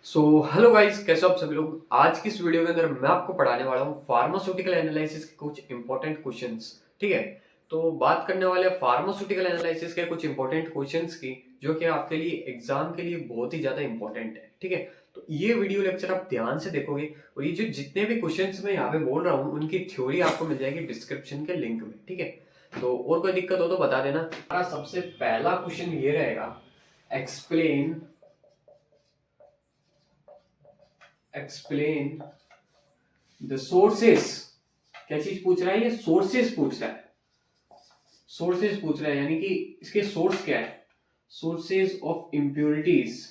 Hello guys, कैसे हो आप सभी लोग। आज की इस वीडियो के अंदर मैं आपको पढ़ाने वाला हूँ फार्मास्यूटिकल एनालिसिस के कुछ इंपॉर्टेंट क्वेश्चंस। ठीक है, तो बात करने वाले फार्मास्यूटिकल एनालिसिस के कुछ इंपॉर्टेंट क्वेश्चंस की, जो कि आपके लिए एग्जाम के लिए बहुत ही ज्यादा इंपॉर्टेंट है। ठीक है, तो ये वीडियो लेक्चर आप ध्यान से देखोगे और ये जो जितने भी क्वेश्चंस मैं यहाँ पे बोल रहा हूँ उनकी थ्योरी आपको मिल जाएगी डिस्क्रिप्शन के लिंक में। ठीक है, तो और कोई दिक्कत हो तो बता देना। हमारा सबसे पहला क्वेश्चन ये रहेगा, एक्सप्लेन एक्सप्लेन द सोर्सेस। क्या चीज पूछ रहा है? ये सोर्सेस पूछ रहा है। सोर्सेस पूछ रहा है यानी कि इसके सोर्स क्या है? Sources of impurities.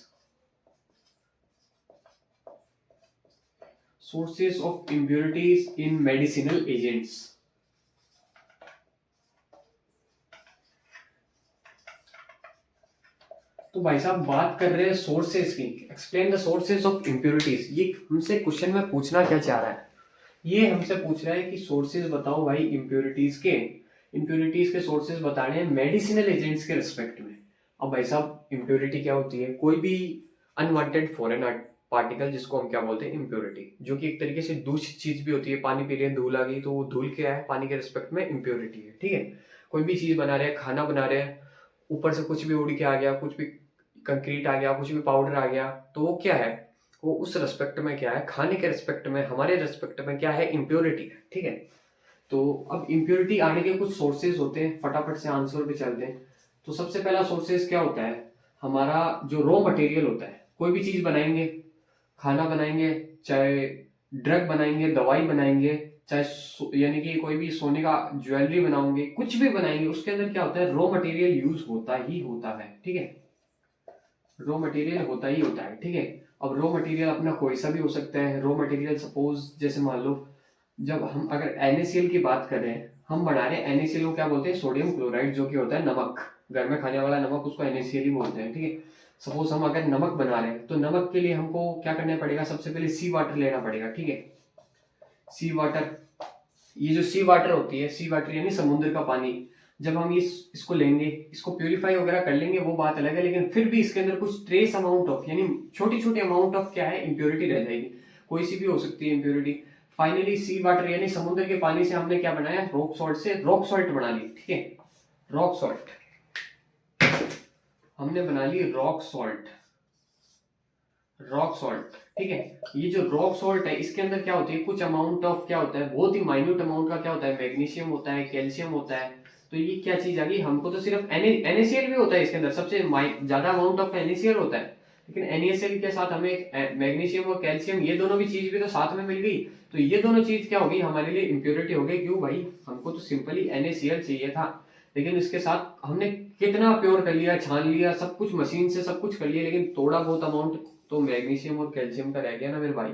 Sources of impurities in medicinal agents. तो भाई साहब बात कर रहे हैं सोर्सेस की। Explain the sources of impurities. ये हमसे क्वेश्चन में पूछना क्या चाह रहा है? ये हमसे पूछ रहा है कि सोर्सेज बताओ भाई इंप्योरिटीज के सोर्सेज बताने हैं मेडिसिनल एजेंट्स के रिस्पेक्ट में। अब भाई साहब इम्प्योरिटी क्या होती है? कोई भी अनवांटेड फॉरेन पार्टिकल, जिसको हम क्या बोलते हैं? इम्प्योरिटी, जो कि एक तरीके से दूषित चीज भी होती है। पानी पी रहे हैं, धूल आ गई, तो वो धूल क्या है? पानी के रिस्पेक्ट में इम्प्योरिटी है। ठीक है, कोई भी चीज बना रहे हैं, खाना बना रहे हैं, ऊपर से कुछ भी उड़ के आ गया, कुछ भी कंक्रीट आ गया, कुछ भी पाउडर आ गया, तो वो क्या है? वो उस रेस्पेक्ट में क्या है? खाने के रेस्पेक्ट में, हमारे रेस्पेक्ट में क्या है? इम्प्योरिटी है। ठीक है, तो अब इम्प्योरिटी आने के कुछ सोर्सेज होते हैं, फटाफट से आंसर पे चलते हैं। तो सबसे पहला सोर्सेज क्या होता है? हमारा जो रॉ मटेरियल होता है। कोई भी चीज बनाएंगे, खाना बनाएंगे, चाहे ड्रग बनाएंगे, दवाई बनाएंगे, चाहे यानी कि कोई भी सोने का ज्वेलरी बनाओगे, कुछ भी बनाएंगे, उसके अंदर क्या होता है? रॉ मटेरियल यूज होता ही होता है। ठीक है, रॉ मटेरियल होता ही होता है। ठीक है, अब रॉ मटेरियल अपना कोई सा भी हो सकता है। रॉ मटेरियल सपोज जैसे मान लो, जब हम अगर NaCl की बात कर रहे हैं, हम बना रहे हैं NaCl को क्या बोलते हैं? सोडियम क्लोराइड, जो कि होता है नमक। घर में खाने वाला नमक, उसको NaCl ही बोलते हैं। ठीक है, सपोज हम अगर नमक बना रहे हैं, तो नमक के लिए हमको क्या करना पड़ेगा? सबसे पहले सी वाटर लेना पड़ेगा। ठीक है, सी वाटर, ये जो सी वाटर होती है, सी वाटर यानी समुद्र का पानी, जब हम इसको लेंगे, इसको प्यूरिफाई वगैरह कर लेंगे, वो बात अलग है, लेकिन फिर भी इसके अंदर कुछ ट्रेस अमाउंट ऑफ, यानी छोटी छोटी अमाउंट ऑफ क्या है? इम्प्योरिटी रह जाएगी। कोई सी भी हो सकती है इम्प्योरिटी। फाइनली सी वाटर यानी समुद्र के पानी से हमने क्या बनाया? रॉक सॉल्ट से रॉक सॉल्ट बना ली। ठीक है, रॉक सॉल्ट हमने बना ली, रॉक सॉल्ट, रॉक सॉल्ट। ठीक है, ये जो रॉक सॉल्ट है, इसके अंदर क्या होती है? कुछ अमाउंट ऑफ क्या होता है? बहुत ही माइन्यूट अमाउंट का क्या होता है? मैग्नीशियम होता है, कैल्शियम होता है। तो ये क्या चीज आ गई? हमको तो सिर्फ NaCl भी होता है इसके अंदर, सबसे ज्यादा अमाउंट ऑफ NaCl होता है, लेकिन NaCl के साथ हमें मैग्नीशियम और कैल्शियम, ये दोनों भी चीज भी तो साथ में मिल गई। तो ये दोनों चीज क्या होगी? हमारे लिए इम्प्योरिटी हो गई। क्यों भाई? हमको तो सिंपली NaCl चाहिए था, लेकिन इसके साथ हमने कितना प्योर कर लिया, छान लिया, सब कुछ मशीन से सब कुछ कर लिया, लेकिन थोड़ा बहुत अमाउंट तो मैग्नीशियम और कैल्शियम का रह गया ना मेरे भाई।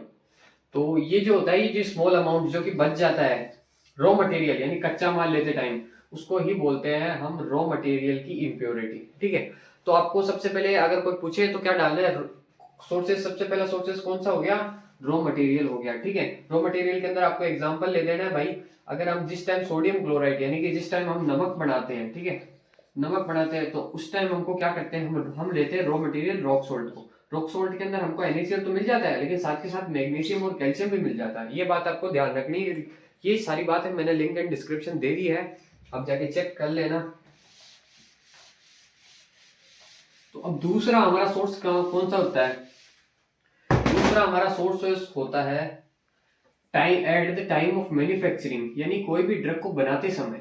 तो ये जो होता है, ये जो स्मॉल अमाउंट जो कि बच जाता है रॉ मटेरियल, यानी कच्चा माल लेते टाइम, उसको ही बोलते हैं हम रॉ मटेरियल की इम्प्योरिटी। ठीक है, तो आपको सबसे पहले अगर कोई पूछे तो क्या डालना है? सोर्सेस, सबसे पहला सोर्सेस कौन सा हो गया? रॉ मटेरियल हो गया। ठीक है, रॉ मटेरियल के अंदर आपको एग्जांपल ले देना है भाई। अगर हम जिस टाइम सोडियम क्लोराइड, यानी कि जिस टाइम हम नमक बनाते हैं, ठीक है, नमक बनाते हैं, तो उस टाइम हमको क्या करते हैं? हम लेते हैं रॉ मटेरियल रॉक सोल्ट को। रॉक सोल्ट के अंदर हमको NaCl तो मिल जाता है, लेकिन साथ के साथ मैग्नीशियम और कैल्शियम भी मिल जाता है। ये बात आपको ध्यान रखनी है। ये सारी बात है, मैंने लिंक एंड डिस्क्रिप्शन दे दी है, अब जाके चेक कर लेना। तो अब दूसरा हमारा सोर्स कौन सा होता है? दूसरा हमारा सोर्स होता है time, at the time of manufacturing, यानी कोई भी ड्रग को बनाते समय,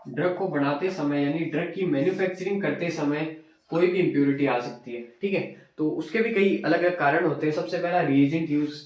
ड्रग को बनाते समय यानी ड्रग की मैन्युफैक्चरिंग करते समय कोई भी इंप्योरिटी आ सकती है। ठीक है, तो उसके भी कई अलग अलग कारण होते हैं। सबसे पहला रिएजेंट यूज,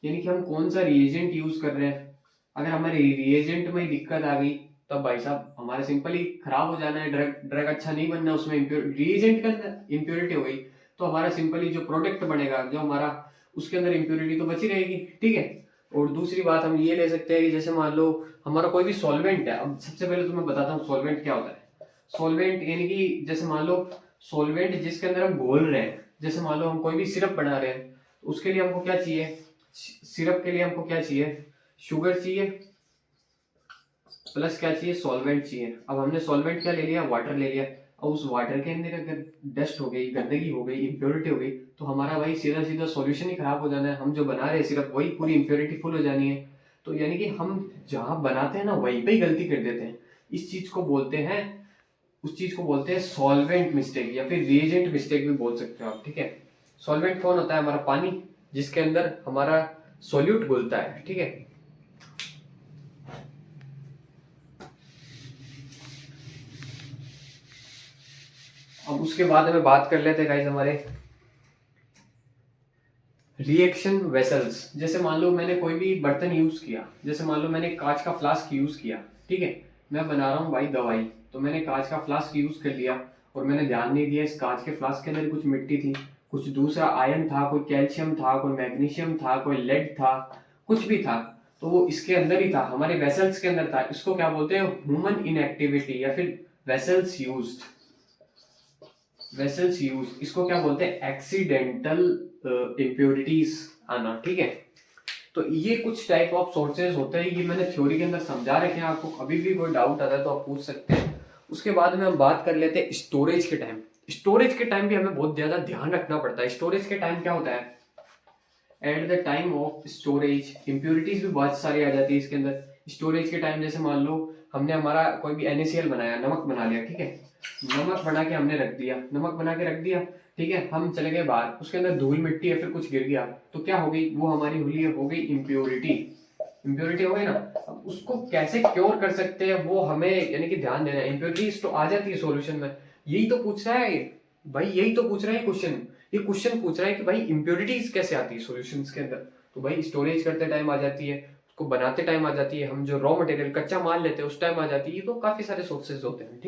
यानी कि हम कौन सा रिएजेंट यूज कर रहे हैं। अगर हमारे रिएजेंट में दिक्कत आ गई, तब भाई साहब हमारा सिंपली खराब हो जाना है, ड्रग ड्रग अच्छा नहीं बनना, उसमें रिएजेंट के अंदर इंप्योरिटी हो गई, तो हमारा सिंपली जो प्रोडक्ट बनेगा, जो हमारा, उसके अंदर इंप्योरिटी तो बची रहेगी। ठीक है, और दूसरी बात हम ये ले सकते हैं कि जैसे मान लो हमारा कोई भी सॉल्वेंट है। अब सबसे पहले तो मैं बताता हूँ सॉल्वेंट क्या होता है। सॉल्वेंट यानी कि जैसे मान लो सॉल्वेंट जिसके अंदर हम घोल रहे हैं, जैसे मान लो हम कोई भी सिरप बना रहे हैं, तो उसके लिए हमको क्या चाहिए? सिरप के लिए हमको क्या चाहिए? शुगर चाहिए, प्लस क्या चाहिए? सॉल्वेंट चाहिए। अब हमने सॉल्वेंट क्या ले लिया? वाटर ले लिया। और उस वाटर के अंदर अगर डस्ट हो गई, गंदगी हो गई, इम्प्योरिटी हो गई, तो हमारा भाई सीधा सीधा सॉल्यूशन ही खराब हो जाना है। हम जो बना रहे हैं सिर्फ वही पूरी इम्प्योरिटी फुल हो जानी है। तो यानी कि हम जहाँ बनाते हैं ना वहीं पे ही गलती कर देते हैं। इस चीज को बोलते हैं, उस चीज को बोलते हैं सॉल्वेंट मिस्टेक या फिर रिएजेंट मिस्टेक भी बोल सकते हो आप, ठीक है। सॉल्वेंट कौन होता है? हमारा पानी, जिसके अंदर हमारा सोल्यूट घुलता है, ठीक है। अब उसके बाद हमें बात कर लेते हैं गाइस हमारे रिएक्शन वेसल्स। जैसे मान लो मैंने कोई भी बर्तन यूज किया, जैसे मान लो मैंने कांच का फ्लास्क यूज किया, ठीक है। मैं बना रहा हूँ भाई दवाई, तो मैंने कांच का फ्लास्क यूज कर लिया और मैंने ध्यान नहीं दिया इस कांच के फ्लास्क के अंदर कुछ मिट्टी थी, कुछ दूसरा आयन था, कोई कैल्शियम था, कोई मैग्नीशियम था, कोई लेड था, कुछ भी था। तो वो इसके अंदर ही था, हमारे वेसल्स के अंदर था। इसको क्या बोलते हैं? ह्यूमन इनएक्टिविटी या फिर वेसल्स यूज्ड। वेसल्स यूज, इसको क्या बोलते हैं? एक्सीडेंटल इम्प्योरिटीज आना, ठीक है। तो ये कुछ टाइप ऑफ सोर्सेज होते हैं, ये मैंने थ्योरी के अंदर समझा रखे हैं। आपको कभी भी कोई डाउट आता है तो आप पूछ सकते हैं। उसके बाद में हम बात कर लेते हैं स्टोरेज के टाइम। स्टोरेज के टाइम भी हमें बहुत ज्यादा ध्यान रखना पड़ता है। स्टोरेज के टाइम क्या होता है? At the time of storage impurities भी बहुत सारी आ जाती है इसके अंदर। स्टोरेज के टाइम जैसे मान लो हमने हमारा कोई भी NaCl बनाया, नमक बना लिया, ठीक है। नमक बना के हमने रख दिया, नमक बना के रख दिया, ठीक है। हम चले गए बाहर, उसके अंदर धूल मिट्टी या फिर कुछ गिर गया, तो क्या हो गई? वो हमारी हुई हो गई इम्प्योरिटी। इम्प्योरिटी हो गई ना। अब उसको कैसे क्योर कर सकते हैं वो हमें यानी कि ध्यान देना है। इम्प्योरिटीज तो आ जाती है सॉल्यूशन में, यही तो पूछ रहा है भाई, यही तो पूछ रहा है क्वेश्चन। ये क्वेश्चन पूछ रहा है कि भाई इम्प्योरिटीज कैसे आती है सॉल्यूशंस के अंदर। तो भाई स्टोरेज करते टाइम आ जाती है, उसको बनाते टाइम आ जाती है, हम जो रॉ मटेरियल कच्चा माल लेते हैं उस टाइम आ जाती है। ये तो काफी सारे सोर्सेज होते हैं, ठीक।